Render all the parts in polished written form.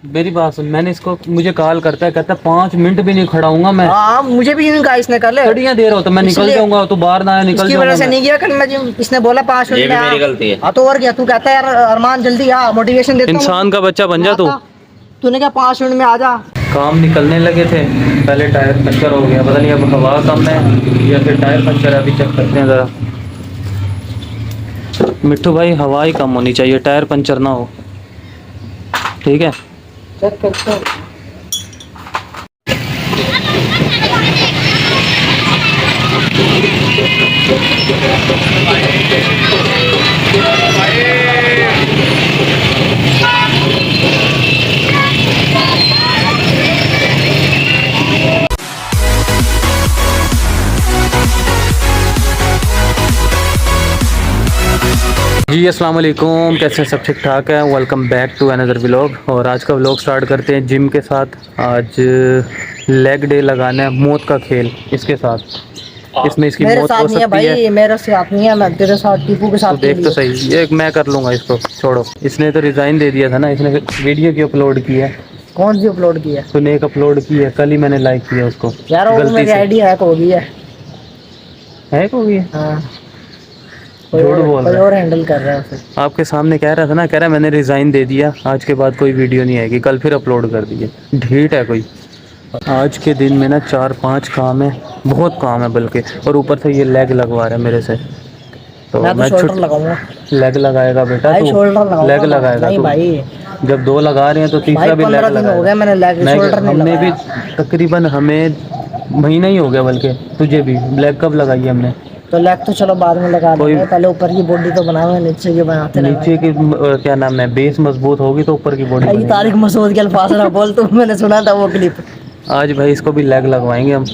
मेरी बात सुन, मैंने इसको, मुझे कॉल करता है, कहता है 5 मिनट भी नहीं खड़ा हूँगा मैं। हाँ मुझे भी यूं कहा इसने, कल घड़ियाँ दे रहा हो तो मैं निकल जाऊंगा, तो बाहर ना आया, निकल इसकी जाऊंगा वजह से मैं। नहीं गया कल मैं जिम। इसने बोला 5 मिनट ये में भी आ। मेरी गलती है। हाँ तो और क्या, तू कहता है यार अरमान जल्दी आ, मोटिवेशन देता हूँ। इंसान का बच्चा बन जा तू। तूने क्या 5 मिनट में आ जा। काम निकलने लगे थे, पहले टायर पंचर हो गया, पता नहीं अब हवा कम है या फिर टायर पंचर है, अभी चेक करते हैं ज़रा। मिट्टू भाई, हवा ही कम होनी चाहिए, टायर पंचर ना हो, ठीक है। चेक करते हैं। जी अस्सलाम वालेकुम, कैसे हैं सब? ठीक ठाक है। Welcome back to another vlog. और आज का व्लॉग स्टार्ट करते हैं जिम के साथ। आज लेग डे लगाना है, मौत का खेल इसके साथ। इसमें इसकी मेरे मौत साथ हो नहीं है सकती है। भाई, मेरे साथ नहीं है, मैं तेरे साथ टीपू के तो साथ देख तो सही, ये मैं कर लूँगा, इसको छोड़ो। इसने तो रिज़ाइन दे दिया था ना, इसने वीडियो की अपलोड की है। कौन सी अपलोड की है? तूने एक अपलोड की है, कल ही मैंने लाइक किया उसको यार वो गलती मेरी से। आईडी हैक हो गई है। हैक हो गई? हाँ झूठ बोल कोई रहा और है। हैंडल कर रहा है उसे। आपके सामने कह रहा था ना, कह रहा है मैंने रिज़ाइन दे दिया, आज के बाद कोई वीडियो नहीं आएगी। कल फिर अपलोड कर दिए, ढीठ है कोई। आज के दिन में ना 4-5 काम है, बहुत काम है बल्कि, और ऊपर से ये लेग लगवा रहा है मेरे से। तो मैं तो मैं शोल्डर लगाऊंगा। लेग लगाएगा बेटा भाई तू? शोल्डर लगाऊंगा। लेग लगाएगा नहीं तू? भाई, जब 2 लगा रहे हैं तो तीसरा भाई भी लेग 15 दिन हो गए मैंने लेग शोल्डर नहीं हमने भी लगाया। तकरीबन, हमें महीना ही हो गया, बल्कि तुझे भी। लेग कब लगाई है हमने? तो लेग तो चलो बाद में लगा कोई- लेंगे, पहले ऊपर की बॉडी तो बनावे, नीचे की बनाते रहे। नीचे की क्या नाम है, बेस मजबूत होगी तो ऊपर की बॉडी भाई बनेगी। तारिक मसूद के अल्फाज ना बोल, तो मैंने सुना था वो क्लिप। आज भाई इसको भी लेग लगवाएंगे हम।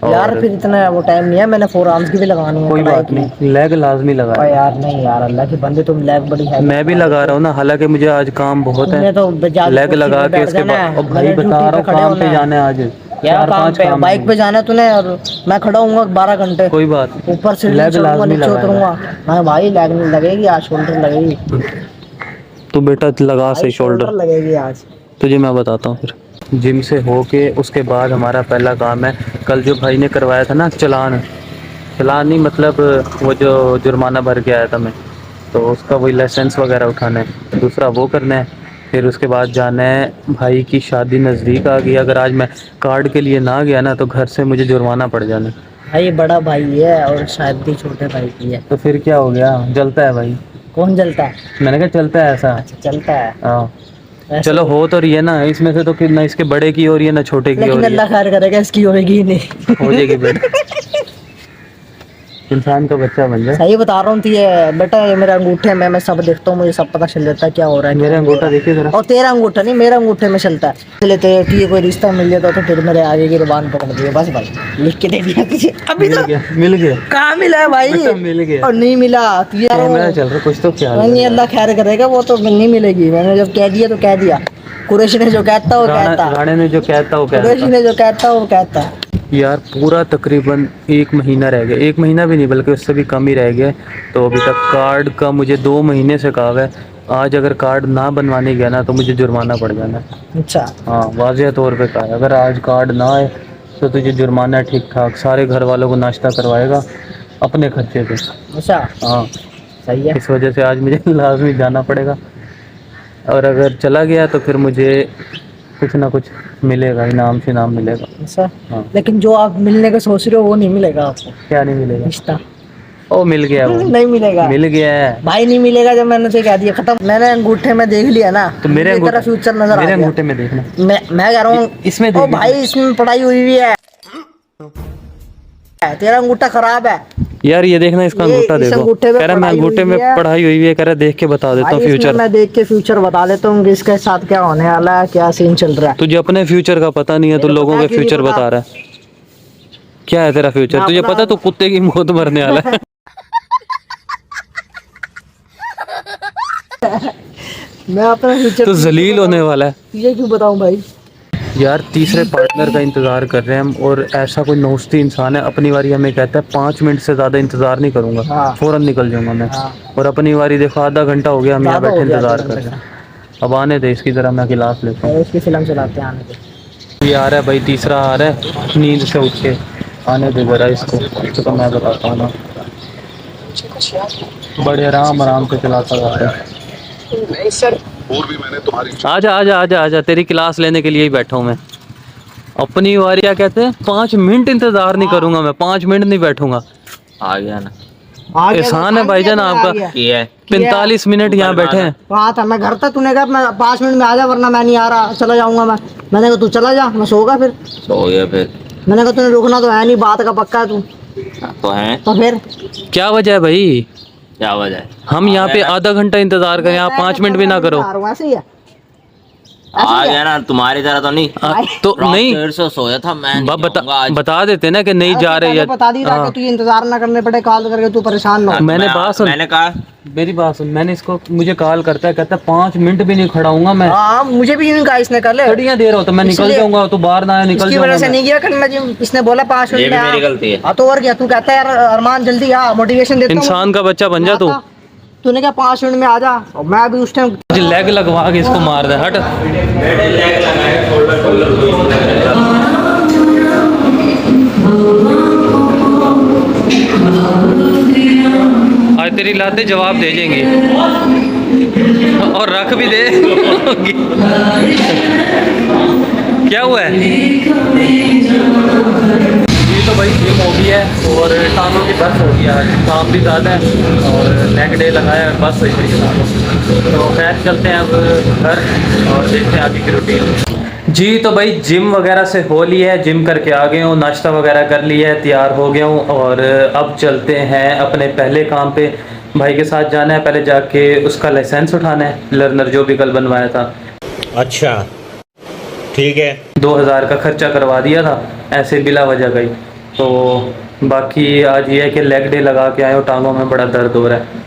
यार और फिर इतना वो टाइम नहीं है, मैंने 4 आर्म्स की भी लगानी है। कोई कढ़ाई बात की। नहीं, लेग लाजमी और लगाए। यार नहीं यार, अल्लाह के बंदे तुम लेग बड़ी है। मैं भी लगा रहा हूँ ना, हालांकि मुझे आज काम बहुत है। तुमने तो लेग लगा के उसके बाद, और भाई बता रहा हूँ काम पे जाना है आज। यार काम 4-5 पे काम बाइक है। पे जाना है तूने, और मैं खड़ा हूँ 12 घंटे। कोई बात नहीं, ऊपर से लेग लाजमी नीचे उतरूंगा लगाएगा। मैं। भाई लेग नहीं लगेगी आज, शोल्डर लगेगी। तू बेटा लगा भाई से शोल्डर शोल्डर, लगेगी आज। तुझे मैं बताता हूँ फिर। जिम से होके उसके बाद हमारा पहला काम है, कल जो भाई ने करवाया था ना चालान, चालान नहीं मतलब वो जो जुर्माना भर के आया था मैं, तो उसका वही लाइसेंस वगैरह उठाना है, दूसरा वो करना है। फिर उसके बाद जाना है, भाई की शादी नज़दीक आ गई, अगर आज मैं कार्ड के लिए ना गया ना तो घर से मुझे जुर्माना पड़ जाना। भाई बड़ा भाई है और शायद भी छोटे भाई की है। तो फिर क्या हो गया, जलता है भाई? कौन जलता है? मैंने कहा चलता है ऐसा। अच्छा चलता है। हाँ ऐसे चलो, हो तो रही है ना इसमें से, तो कि ना इसके बड़े की हो रही है ना छोटे की हो लेकिन रही अल्लाह खैर करेगा, इसकी होगी ही नहीं। है। हो जाएगी बेटा, इंसान का बच्चा बन जाए। सही बता रहा हूँ, ये बेटा ये मेरे अंगूठे में मैं सब देखता हूँ, मुझे सब पता चल जाता है क्या हो रहा है। मेरा अंगूठा देखिए जरा। और तेरा अंगूठा नहीं, मेरा अंगूठे में चलता है। चले तो ये कोई रिश्ता मिल जाता तो फिर मेरे आगे की जुबान पकड़ दिए बस भाई, लिख के दे दिया तुझे। अभी मिल तो गया, मिल गया, कहाँ मिला है भाई? बेटा मिल गया। और नहीं मिला तो यार कैमरा चल रहा, कुछ तो क्या नहीं, अल्लाह खैर करेगा, वो तो नहीं मिलेगी। मैंने जब कह दिया तो कह दिया। कुरैशी ने जो कहता वो कहता, गाने ने जो कहता वो कुरैशी कहता। ने जो कहता वो कहता। यार पूरा तकरीबन 1 महीना रह गया, 1 महीना भी नहीं बल्कि उससे भी कम ही रह गया। तो अभी तक कार्ड का मुझे 2 महीने से कहा है, आज अगर कार्ड ना बनवाने गया ना तो मुझे जुर्माना पड़ जाना है। अच्छा हाँ वाज़ेह तौर पे कहा है, अगर आज कार्ड ना आए तो तुझे जुर्माना ठीक ठाक, सारे घर वालों को नाश्ता करवाएगा अपने खर्चे पे। अच्छा हाँ सही है। इस वजह से आज मुझे लाजमी जाना पड़ेगा, और अगर चला गया तो फिर मुझे कुछ ना कुछ मिलेगा, इनाम से इनाम मिलेगा। अच्छा हाँ। लेकिन जो आप मिलने का सोच रहे हो वो नहीं मिलेगा आपको। क्या नहीं मिलेगा? रिश्ता ओ मिल गया, वो नहीं मिलेगा। मिल गया है भाई नहीं मिलेगा, जब मैंने तो कह दिया खत्म। मैंने अंगूठे में देख लिया ना, तो मेरे मुझे तेरा अंगूठे, फ्यूचर नजर आ मेरे गया। अंगूठे में देखना। मैं कह रहा हूँ इसमें ओ देख। भाई इसमें पढ़ाई हुई हुई है, तेरा अंगूठा खराब है। यार ये देखना, इसका ये अंगूठा इस देखो, अंगूठे में कह रहा मैं पढ़ाई अंगूठे हुई में है। पढ़ाई हुई है, कह रहा देख के बता देता हूँ भाई इसमें फ्यूचर। मैं देख के फ्यूचर बता देता हूँ कि इसके साथ क्या होने वाला है, क्या सीन चल रहा है। तुझे अपने फ्यूचर का पता नहीं है, तो मेरे को लोगों पता के है, क्यों नहीं फ्यूचर पता? बता रहा है। क्या है तेरा फ्यूचर, मैं तुझे अपना- पता तू कुत्ते की मौत मरने वाला है। मैं अपना फ्यूचर तो जलील होने वाला है। ये क्यों बताऊँ भाई? यार तीसरे पार्टनर का इंतज़ार कर रहे हैं हम, और ऐसा कोई नौस्ती इंसान है, अपनी बारी हमें कहता है 5 मिनट से ज़्यादा इंतज़ार नहीं करूँगा, हाँ। फ़ौरन निकल जाऊँगा मैं। हाँ। और अपनी बारी देखो, आधा घंटा हो गया हम यहाँ ज़्यादा हो बैठे गया इंतज़ार आधे कर घंटे रहे हैं। अब आने दे इसकी तरह, मैं गिलास लेता हूँ। और उसकी फिल्म चलाते हैं, आने दे। ये आ रहा है भाई, तीसरा आ रहा है नींद से उठ के, आने दे जरा इसको, तो मैं बताता हूँ ना, बड़े आराम आराम से चलाता रहता है। और भी मैंने तुम्हारी आजा आजा आजा आजा, तेरी क्लास लेने के लिए ही बैठा हूँ मैं। अपनी बारी क्या कहते हैं, 5 मिनट इंतजार नहीं करूंगा मैं, 5 मिनट नहीं बैठूंगा। आ गया ना। आ गया, एहसान है तो भाईजान आ आपका। गया। ये है 45 मिनट यहाँ बैठे हैं। कहा था मैं घर था, तूने कहा मैं 5 मिनट में आ जा, वरना मैं नहीं आ रहा, चला जाऊंगा मैं। मैंने कहा तू चला जा, मैं सोऊंगा फिर। सो गया फिर। मैंने कहा तूने रुकना तो है नहीं, बात का पक्का है तू। तो है, तो फिर क्या वजह है भाई, क्या वजह है? हम यहाँ पे आधा घंटा इंतजार करें, आप 5 मिनट भी ना करो। ऐसे ही है। आ गया ना, तुम्हारी तरह तो नहीं। तो रात नहीं, 1:30 सोया था मैं, नहीं जाऊंगा बता आज। बता देते ना कि नहीं जा रहे, या बता दी ताकि तुझे इंतजार ना करने पड़े, कॉल करके तू परेशान ना हो। मैंने बात सुन, मैंने कहा मेरी बात सुन, मैंने इसको, मुझे कॉल करता है, कहता है 5 मिनट भी नहीं खड़ा हूँ मैं। हाँ, मुझे भी यूं कहा इसने, कर ले। घड़ियां दे रहा हो तो मैं निकल इसलिए- जाऊंगा, तो बाहर ना निकल इसकी वजह जाऊंगा से मैं। नहीं गया कल मैं जिम, इसने बोला 5 ये मिनट भी में मेरी आ। गलती है। हाँ तो और क्या, तू कहता है यार अरमान जल्दी आ, मोटिवेशन देता हूँ। इंसान का बच्चा बन जा तू। तूने क्या 5 मिनट में आ जा, और मैं भी उस टाइम लेग लगवा के इसको मार दे, हट। आज तेरी लाते जवाब दे देंगी, और रख भी दे। क्या हुआ है? ये तो भाई जिम हो गई है, और टांगों की बस हो गया, काम भी ज़्यादा है, और नेक डे लगाया, बस हो गई। तो खैर चलते हैं अब घर, और देखते हैं आगे की रूटीन। जी तो भाई जिम वगैरह से हो लिया है, जिम करके आ गया हूँ, नाश्ता वगैरह कर लिया है, तैयार हो गया हूँ, और अब चलते हैं अपने पहले काम पे। भाई के साथ जाना है, पहले जाके उसका लाइसेंस उठाना है, लर्नर जो भी कल बनवाया था। अच्छा, ठीक है। 2000 का खर्चा करवा दिया था ऐसे बिला वजह का ही। तो बाकी आज ये है कि लेग डे लगा के आए हो, टांगों में बड़ा दर्द हो रहा है,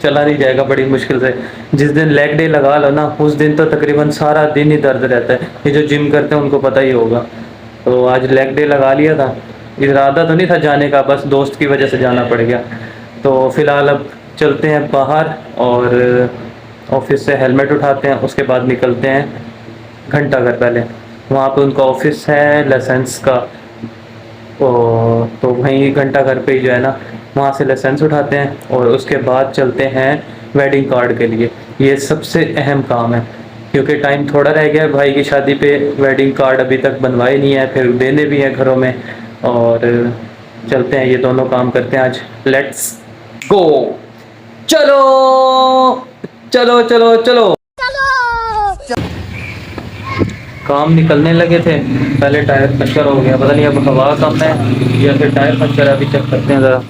चला नहीं जाएगा बड़ी मुश्किल से। जिस दिन लेग डे लगा लो ना, उस दिन तो तकरीबन सारा दिन ही दर्द रहता है, ये जो जिम करते हैं उनको पता ही होगा। तो आज लेग डे लगा लिया था, इरादा तो नहीं था जाने का, बस दोस्त की वजह से जाना पड़ गया। तो फ़िलहाल अब चलते हैं बाहर, और ऑफिस से हेलमेट उठाते हैं, उसके बाद निकलते हैं घंटाघर। पहले वहाँ पे उनका ऑफिस है लाइसेंस का, तो वहीं घंटाघर पे ही जो है ना, वहाँ से लाइसेंस उठाते हैं, और उसके बाद चलते हैं वेडिंग कार्ड के लिए। ये सबसे अहम काम है, क्योंकि टाइम थोड़ा रह गया है भाई की शादी पे, वेडिंग कार्ड अभी तक बनवाए नहीं है, फिर देने भी हैं घरों में। और चलते हैं, ये दोनों काम करते हैं आज। लेट्स गो, चलो चलो चलो चलो। काम निकलने लगे थे, पहले टायर पंचर हो गया, पता नहीं अब हवा कम है या फिर टायर पंचर है, अभी चेक करते हैं ज़रा।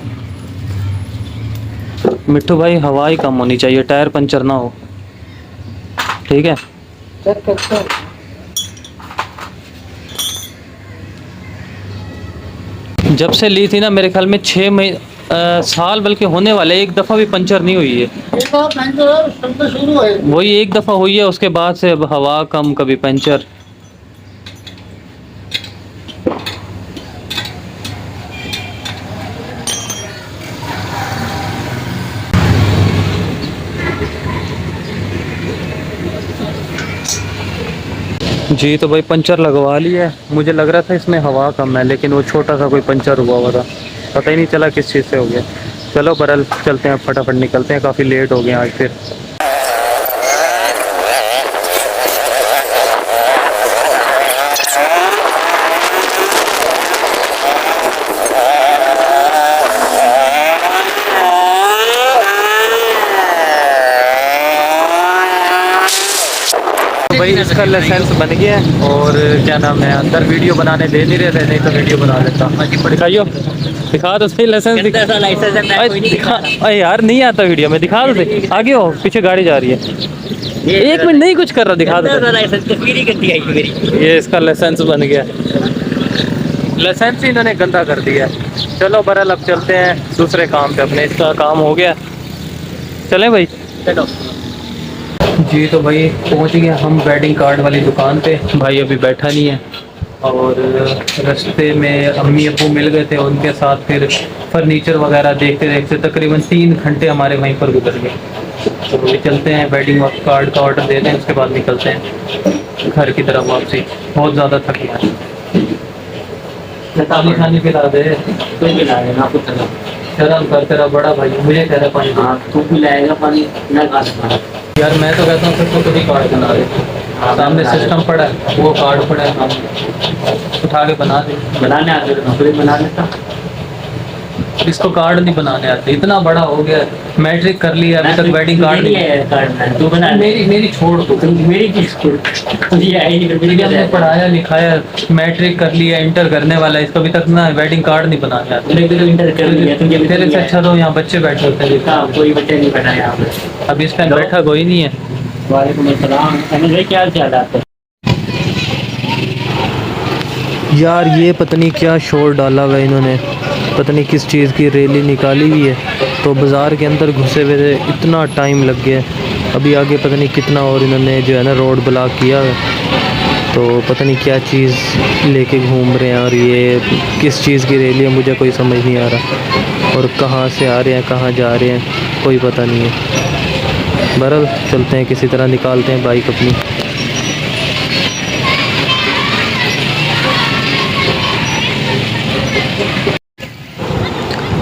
मिट्टू भाई हवा ही कम होनी चाहिए, टायर पंचर ना हो, ठीक है। चेक करते हैं। जब से ली थी ना, मेरे ख्याल में 6 साल बल्कि होने वाले, एक दफ़ा भी पंचर नहीं हुई है। वही एक दफ़ा हुई है, उसके बाद से अब हवा कम, कभी पंचर। जी तो भाई पंचर लगवा लिया है, मुझे लग रहा था इसमें हवा कम है, लेकिन वो छोटा सा कोई पंचर हुआ था, पता ही नहीं चला किस चीज़ से हो गया। चलो बरल चलते हैं, फटाफट निकलते हैं, काफ़ी लेट हो गए आज फिर। भाई इसका लाइसेंस बन गया है, और क्या नाम है, अंदर वीडियो बनाने दे नहीं रहे थे, नहीं तो वीडियो बना लेता। दिखाइयो, दिखा दो सही लाइसेंस, दिखा। अरे यार नहीं आता वीडियो में, दिखा दो सही। आगे हो, पीछे गाड़ी जा रही है, 1 मिनट नहीं कुछ कर रहा, दिखा दो। ये इसका लाइसेंस बन गया, लाइसेंस ही इन्होंने गंदा कर दिया। चलो बरल अब चलते हैं दूसरे काम पे अपने, इसका काम हो गया, चलें भाई। चलो जी तो भाई पहुंच गए हम वेडिंग कार्ड वाली दुकान पे। भाई अभी बैठा नहीं है, और रास्ते में अम्मी अब्बू मिल गए थे, उनके साथ फिर फर्नीचर वगैरह देखते देखते तकरीबन 3 घंटे हमारे वहीं पर गुजर गए। तो अभी चलते हैं, वेडिंग कार्ड का ऑर्डर देते हैं, उसके बाद निकलते हैं घर की तरफ वापसी। बहुत ज़्यादा थक गया है। पानी खाने पिला दे, कोई भी लाएगा आपको चला शर्म कर, तेरा बड़ा भाई है, मुझे कह रहा है पानी दे। हाँ तू भी लाएगा पानी ना खा सकता। यार मैं तो कहता हूँ फिर तो कभी कार्ड बना दे, सामने सिस्टम पड़ा है, वो कार्ड पड़ा है सामने, उठा के बना दे। बनाने आते तो नौकरी बना लेता। इसको कार्ड नहीं बनाने आते, इतना बड़ा हो गया, मैट्रिक कर लिया, अभी तक वेडिंग कार्ड नहीं है। कार्ड तू बना मेरी छोड़ दो, मेरी किस तुझे आई नहीं मेरी हमने पढ़ाया लिखाया, मैट्रिक कर लिया, इंटर करने वाला है, इसको अभी तक ना वेडिंग कार्ड नहीं बनाने आते। तूने भी तो इंटर कर लिया, तुझे भी तेरे से अच्छा तो यहाँ बच्चे बैठे होते हैं। हाँ, कोई बच्चे नहीं बैठा यहाँ पे। अभी इस टाइम बैठा कोई नहीं है। वालेकुम अस्सलाम। अहमद भाई क्या हाल आपका? यार ये पता नहीं क्या शोर डाला हुआ है इन्होंने, पता नहीं किस चीज़ की रैली निकाली हुई है, तो बाज़ार के अंदर घुसे हुए थे, इतना टाइम लग गया। अभी आगे पता नहीं कितना और इन्होंने जो है ना रोड ब्लॉक किया है, तो पता नहीं क्या चीज़ लेके घूम रहे हैं, और ये किस चीज़ की रैली है मुझे कोई समझ नहीं आ रहा, और कहाँ से आ रहे हैं कहाँ जा रहे हैं कोई पता नहीं है। बहरहाल चलते हैं, किसी तरह निकालते हैं बाइक अपनी।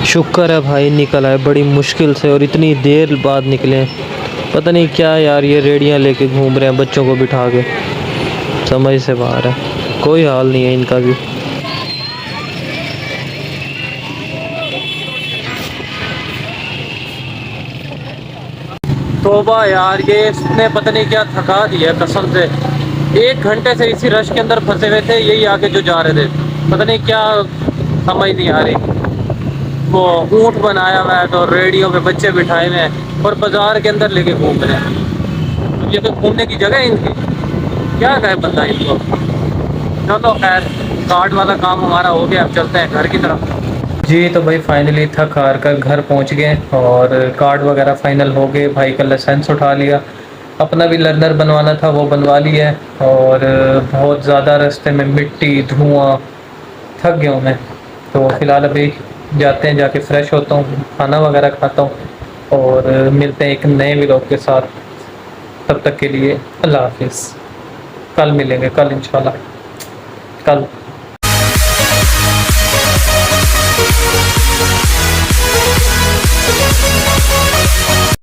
शुक्र है भाई निकल आए बड़ी मुश्किल से, और इतनी देर बाद निकले। पता नहीं क्या यार ये रेडियां लेके घूम रहे हैं बच्चों को बिठा के, समझ से बाहर है, कोई हाल नहीं है इनका भी। तोबा यार, ये इसने पता नहीं क्या थका दिया कसम से। 1 घंटे से इसी रश के अंदर फंसे हुए थे, यही आगे जो जा रहे थे, पता नहीं क्या समझ नहीं आ रही। वो ऊँट बनाया हुआ है, तो रेडियो पे बच्चे बिठाए हुए हैं, और बाजार के अंदर लेके घूम रहे हैं। अब ये तो घूमने की जगह है इनकी, क्या कहे बंदा इनको। चलो खैर, कार्ड वाला काम हमारा हो गया, अब चलते हैं घर की तरफ। जी तो भाई फाइनली थक हार कर घर पहुंच गए, और कार्ड वगैरह फाइनल हो गए, भाई का लाइसेंस उठा लिया, अपना भी लर्नर बनवाना था वो बनवा लिया है। और बहुत ज़्यादा रास्ते में मिट्टी धुआं, थक गया हूँ मैं। तो फ़िलहाल अभी जाते हैं, जाके फ्रेश होता हूँ, खाना वगैरह खाता हूँ, और मिलते हैं एक नए व्लॉग के साथ। तब तक के लिए अल्लाह हाफिज़, कल मिलेंगे, कल इंशाल्लाह, कल।